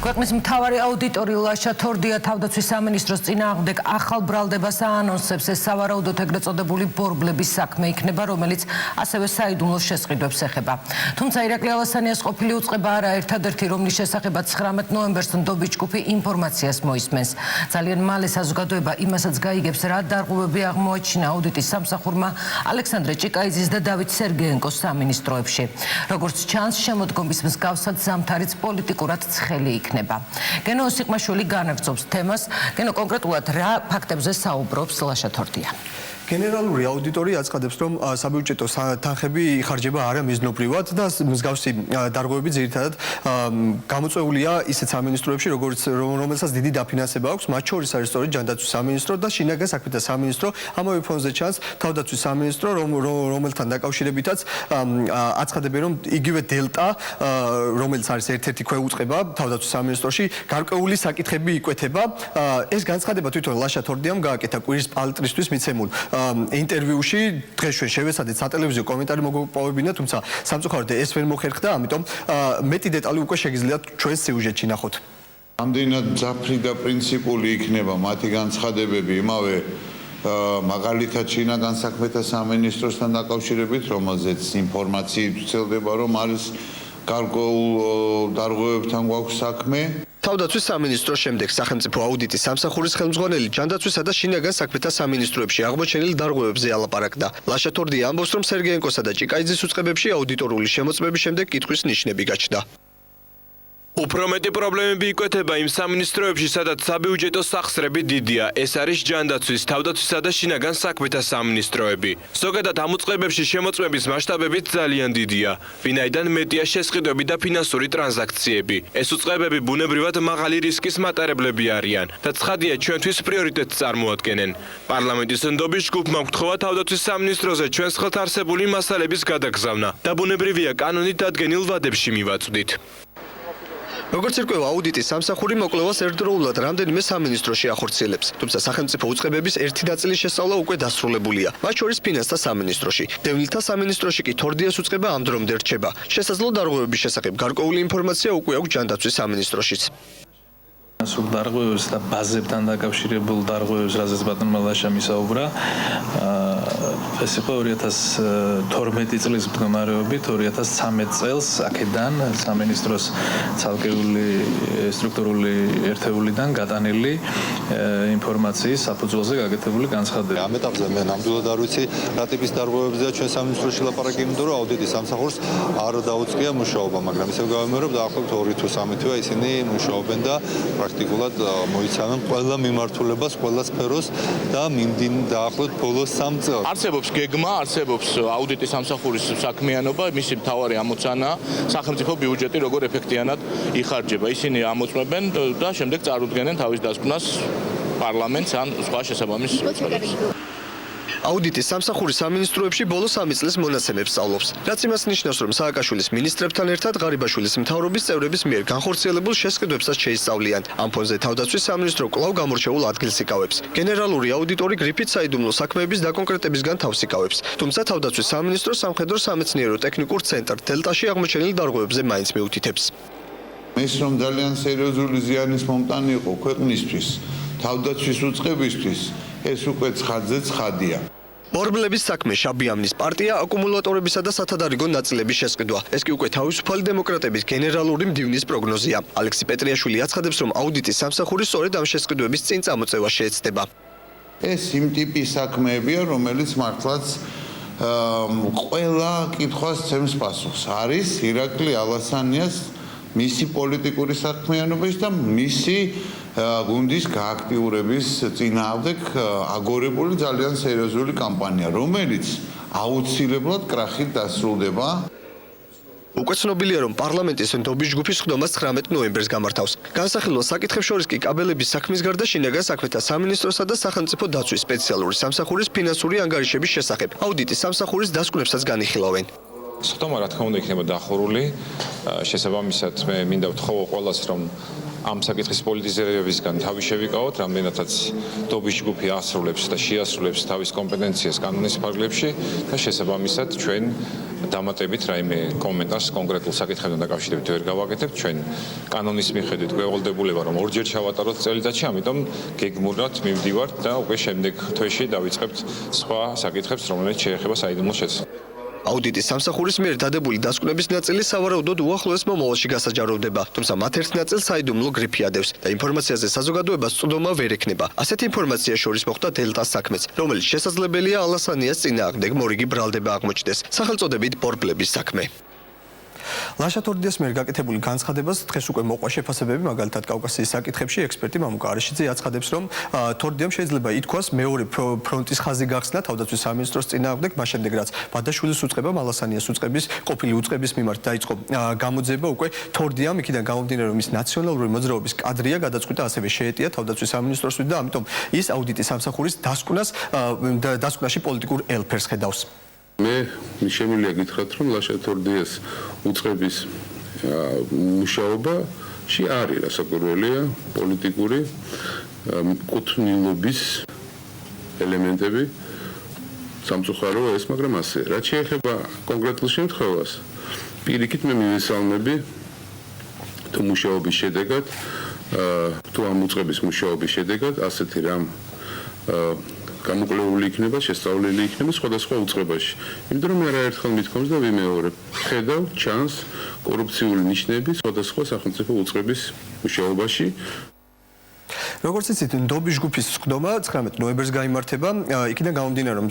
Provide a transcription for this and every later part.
ქვეყნის მთავარი აუდიტორი ლაშა თორდია თავდაცვის სამინისტროს წინააღმდეგ ახალ ბრალდებას აანონსებს. ეს სავარაუდოდ ეგრეთ წოდებული ბორბლების საქმე იქნება, რომელიც ასევე საიდუმლო შესყიდვებს ეხება. თუმცა ირაკლი ალასანიას ყოფილი უწყება არა ერთადერთი, რომლის შესახებაც 19 ნოემბერს ნდობის ჯგუფი ინფორმაციას მოისმენს. ძალიან მალე საზოგადოება იმასაც გაიგებს, რა დარღვევები აღმოაჩინა აუდიტის სამსახურმა ალექსანდრე ჭიკაიძის და დავით სერგეენკოს სამინისტროებში. როგორც ჩანს, შემოდგომის მსგავსად ზამთარიც პოლიტიკურად ცხელი იქნება. გენო სიყმაშვილი განაგრძობს თემას. გენო, კონკრეტულად რა ფაქტებზე საუბრობს ლაშა თორდია? გენერალური აუდიტორი აცხადებს, რომ საბიუჯეტო თანხები იხარჯება არა მიზნობრივად და მსგავსი დარღვევები ძირითადად გამოწვეულია ისეთ სამინისტროებში, რომელსაც დიდი დაფინანსება აქვს, მათ შორის არის სწორედ ჯანდაცვის სამინისტრო და შინაგან საქმეთა სამინისტრო. ამავე ფონზე ჩანს თავდაცვის სამინისტრო, რომელთან დაკავშირებითაც აცხადებენ, რომ იგივე დელტა, რომელიც არის ერთ-ერთი ქვეუწყება თავდაცვის სამინისტროში, გარკვეული საკითხები იკვეთება. ეს განცხადება თვითონ ლაშა თორდიამ გააკეთა კვირის პალტრისთვის მიცემულ ინტერვიუში. დღეს ჩვენ შევეცადეთ სატელევიზიო კომენტარი მოგპოვებინა, თუმცა სამწუხაროდ ეს ვერ მოხერხდა, ამიტომ მეტი დეტალი უკვე შეგიძლიათ ჩვენს სიუჟეტში ნახოთ. ამდენად ძაფრი და პრინციპული იქნება მათი განცხადებები იმავე მაგალითად შინაგან საქმეთა სამინისტროსთან დაკავშირებით, რომელზეც ინფორმაციით ვრცელდება, რომ არის გარკვეულ დარღვევებთან გვაქვს საქმე. თავდაცვის სამინისტროს შემდეგ სახელმწიფო აუდიტის სამსახურის ხელმძღვანელი ჯანდაცვისა და შინაგან საქმეთა სამინისტროებში აღმოჩენილ დარღვევებზე ალაპარაკდა. ლაშა თორდია ამბობს, რომ სერგეენკოსა და ჭიკაიძის უწყებებში აუდიტორული შემოწმების შემდეგ კითხვის ნიშნები გაჩნდა. უფრო მეტი პრობლემები იკვეთება იმ სამინისტროებში, სადაც საბიუჯეტო სახსრები დიდია. ეს არის ჯანდაცვის, თავდაცვისა და შინაგან საქმეთა სამინისტროები. ზოგადად ამ უწყებებში შემოწმების მასშტაბებიც ძალიან დიდია, ვინაიდან მეტია შესყიდვები და ფინანსური ტრანზაქციები. ეს უწყებები ბუნებრივად მაღალი რისკის მატარებლები არიან და ცხადია ჩვენთვის პრიორიტეტს წარმოადგენენ. პარლამენტის ნდობის ჯგუფმა გთხოვა თავდაცვის სამინისტროზე ჩვენს ხელთ არსებული მასალების გადაგზავნა და ბუნებრივია კანონით დადგენილ ვადებში მივაწვდით. როგორც ირკვევა, აუდიტის სამსახური მოკვლევას ერთდროულად რამდენიმე სამინისტროში ახორციელებს, თუმცა სახელმწიფო უწყებების ერთი ნაწილის შესწავლა უკვე დასრულებულია, მათ შორის ფინანსთა სამინისტროში. დევნილთა სამინისტროში კი თორდიას უწყება ამ დრომდე რჩება. შესაძლო დარღვევების შესახებ გარკვეული ინფორმაცია უკვე აქვს ჯანდაცვის სამინისტროშიც. სულ დარღვევებს და ბაზებთან დაკავშირებულ დარღვევებს, რაზეც ბატონმა ლაშამ ისაუბრა, ეს იყო 2012 წლის მდგომარეობით, 2013 წელს აქედან სამინისტროს ცალკეული სტრუქტურული ერთეულიდან გატანილი ინფორმაციის საფუძველზე გაკეთებული განცხადება. ამ ეტაპზე მე ნამდვილად არ ვიცი რა ტიპის დარღვევებზეა ჩვენ სამინისტროში ლაპარაკი, იმიტომ რომ აუდიტის სამსახურს არ დაუწყია მუშაობა, მაგრამ ისევ გავიმეორებ დაახლოებით 2 თუ 3 თვეა ისინი მუშაობენ და პრაქტიკულად მოიცავენ ყველა მიმართულებას, ყველა სფეროს და დაახლოებით ბოლოს 3 წელს. არსებობს გეგმა, არსებობს აუდიტის სამსახურის საქმიანობა, მისი მთავარი ამოცანა სახელმწიფო ბიუჯეტი როგორ ეფექტიანად იხარჯება. ისინი ამოწმებენ და შემდეგ წარუდგენენ თავის დასკვნას პარლამენტს ან სხვა შესაბამის უწყებებს. აუდიტის სამსახურის სამინისტროებში ბოლო 3 წლის მონაცემებს სწავლობს. რაც იმას ნიშნავს, რომ სააკაშვილის მინისტრებთან ერთად ღარიბაშვილის მთავრობის წევრების მიერ განხორციელებულ შესყიდვებსაც შეისწავლიან. ამ ფონზე თავდაცვის სამინისტრო კვლავ გამორჩეულ ადგილს იკავებს. გენერალური აუდიტორი გრიფით საიდუმლო საქმეების დაკონკრეტებისგან თავს იკავებს. თუმცა თავდაცვის სამინისტრო სამხედრო სამეცნიერო ტექნიკურ ცენტრ დელტაში აღმოჩენილ დარღვევებზე მაინც მიუთითებს. ეს რომ ძალიან სერიოზული ზიანის მომტანი იყო ქვეყნისთვის, თავდაცვის უწყებისთვის, ეს უკვე ცხადია. ბორბლების საქმე შაბიამნის პარტია აკუმულატორებისა და სათადარიგო ნაწილების შესყიდვა. ეს კი უკვე თავისუფალი დემოკრატების გენერალური მდივნის პროგნოზია. ალექსი პეტრიაშვილი აცხადებს, რომ აუდიტის სამსახური სწორედ ამ შესყიდვების წინ წამოწევა შეეცდება. ეს იმ ტიპის საქმეებია, რომელიც მართლაც ყველა კითხვას ცემს პასუხს. არის ირაკლი ალასანიას მისი პოლიტიკური საქმიანობის და მისი გუნდის გააქტიურების წინააღმდეგ აგორებული ძალიან სერიოზული კამპანია, რომელიც აუცილებლად კრახით დასრულდება. უკვე ცნობილია, რომ პარლამენტის ნდობის ჯგუფი სხდომას 19 ნოემბერს გამართავს. განსახილველ საკითხებს შორის კი კაბელების საქმის გარდა შინაგან საქმეთა სამინისტროსა და სახელმწიფო დაცვის სპეციალური სამსახურის ფინანსური ანგარიშების შესახებ აუდიტის სამსახურის დასკვნებსაც განიხილავენ. სხდომა რა თქმა უნდა იქნება დახურული. შესაბამისად მე მინდა ვთხოვო ყველას, რომ ამ საკითხის პოლიტიზირებისგან თავი შევიკავოთ, რამდენადაც დობის ჯგუფი ასრულებს და შეასრულებს თავის კომპეტენციას კანონის ფარგლებში და შესაბამისად ჩვენ დამატებით რაიმე კომენტარს კონკრეტულ საკითხებთან დაკავშირებით ვერ გავაკეთებთ. ჩვენ კანონის მიხედვით გვეყოლდებულება რომ ორჯერ ჩავატაროთ წელიწადში, ამიტომ გეგმურად მივდივართ და უკვე შემდეგ თვეში დავიწყებთ სხვა საკითხებს, რომელიც შეეხება საიდუმლო შეცვლას. აუდიტის სამსახურის მიერ დადებული დასკვნების ნაწილი სავარაუდოდ უახლოეს მომავალში გასაჯაროვდება, თუმცა მათ ერთ ნაწილს საიდუმლო გრიფი ადევს და ინფორმაციაზე საზოგადოებას წვდომა ვერ ექნება. ასეთი ინფორმაცია შორის მოხდა დელტას საქმეც, რომელიც შესაძლებელია ალასანიას წინააღმდეგ მორიგი ბრალდება აღმოჩნდეს, სახელწოდებით ბორბლების საქმე. ლაშა თორდიას მიერ გაკეთებული განცხადებას დღეს უკვე მოყვა შეფასებები, მაგალითად კავკასიის საკითხებში ექსპერტი მამუკა არაშიძე აცხადებს, რომ თორდიამ შეიძლება ითქვას მეორე ფრონტის ხაზი გახსნა თავდაცვის სამინისტროს წინააღმდეგ, მას შემდეგ რაც ბადაშვილის უწყებამ ალასანიას უწყების ყოფილი უწყების მიმართ დაიწყო გამოძიება, უკვე თორდიამ იქიდან გამომდინარე რომ ის ნაციონალური მოძრაობის კადრია გადაწყვიტა ასევე შეეტია თავდაცვის სამინისტროს და ამიტომ ის აუდიტის სამსახურის დასკვნაში პოლიტიკურ ელფერს ხედავს. მე შემიძლია გითხრათ, რომ ლაშა თორდიას უწყების მუშაობაში არის რასაკვირველია პოლიტიკური კუთვნილობის ელემენტები სამწუხაროა ეს, მაგრამ ასე. რაც შეეხება კონკრეტულ შემთხვევას, პირიქით მე მივესალმები თუ მუშაობის შედეგად, თუ ამ უწყების მუშაობის შედეგად ასეთი რამ გამოკლეული იქნება, შესწავლილი იქნება სხვადასხვა უწყებაში. იმიტომ რომ მე არაერთხელ მithkoms და ვიმეორებ, ხედავ ჩანს კორუფციული ნიშნები სხვადასხვა სახელმწიფო უწყების მუშაობაში. როგორც იცით, ნდობის ჯგუფის სხდომა 19 ნოემბერს გაიმართება. იქიდან გამომდინარე, რომ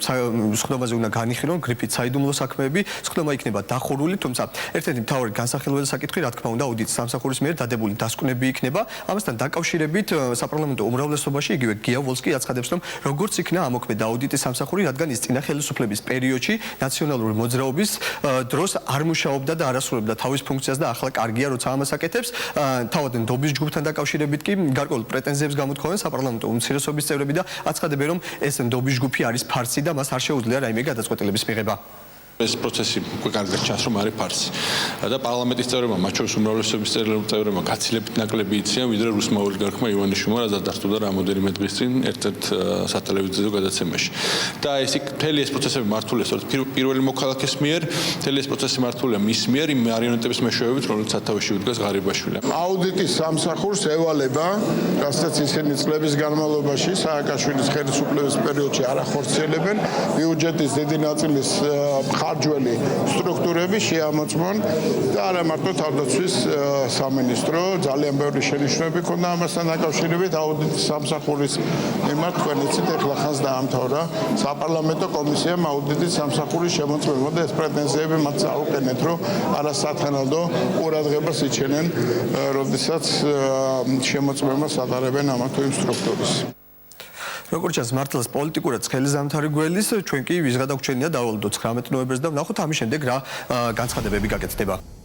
სხდომაზე უნდა განიხილონ გრიფით საიდუმლო საქმეები, სხდომა იქნება დახურული, თუმცა ერთ-ერთი მთავარი განსახილველი საკითხი, რა თქმა უნდა, აუდიტის სამსახურის მიერ დადებული დასკვნები იქნება. ამასთან დაკავშირებით საპარლამენტო უმრავლესობაში იგივე გია ვოლსკი აცხადებს, რომ როგორც იქნა ამოქმედა აუდიტის სამსახური, რადგან ის წინა ხელისუფლების პერიოდში ნაციონალური მოძრაობის დროს არ მუშაობდა და არ ასრულებდა თავის ფუნქციას და ახლა კარგია, როცა ამას აკეთებს. თავად ნდობის ჯგუფთან დაკავშირებით კი გარკვეულ პრეტენზიებს გამოთქვამენ საპარლამენტო უმცირესობის წევრები და აცხადებენ, რომ ეს ნდობის ჯგუფი არის ფარსი და მას არ შეუძლია რაიმე გადაწყვეტილების მიღება. ეს პროცესი უკვე კარგად ჩანს, რომ არის ფარსი. და პარლამენტის წევრებმა, მათ შორის უმრავლესობის წევრებმა გაცილებით ნაკლები იციან, ვიდრე რუსმა ოლიგარქმა ივანიშვილმა, რაც დასტურდა რამოდენიმე დღის წინ ერთ-ერთ სატელევიზიო გადაცემაში. და მთელი ეს პროცესები მართულია სწორედ პირველი მოქალაქის მიერ, მთელი ეს პროცესი მართულია მის მიერ, იმ მარიონეტების მეშვეობით, რომელიც სათავეში უდგას ღარიბაშვილი. აუდიტის სამსახურს ევალება, რასაც ისინი წლების განმავლობაში სააკაშვილის ხელისუფლების პერიოდში არ ახორციელებენ, ბიუჯეტის დიდი ნაწილის ხარჯველი სტრუქტურები შეამოწმონ და არა მარტო თავდაცვის სამინისტრო, ძალიან ბევრი შენიშვნები ქონდა ამასთან დაკავშირებით აუდიტის სამსახურის მიმართ. თქვენ იცით, ეხლა ხანს დაამთავრა საპარლამენტო კომისიამ აუდიტის სამსახურის შემოწმება და ეს პრეტენზიები მათ წაუყენეთ, რომ არასათანადო ყურადღებას იჩენენ, როდესაც შემოწმებას ატარებენ ამა თუ იმ სტრუქტურის. როგორც ჩანს, მართლაც პოლიტიკურად ცხელი ზამთარი გველის, ჩვენ კი ვიზღა დაგვრჩენია დავალოდო 19 ნოემბერს და ვნახოთ ამის შემდეგ რა განცხადებები გაკეთდება.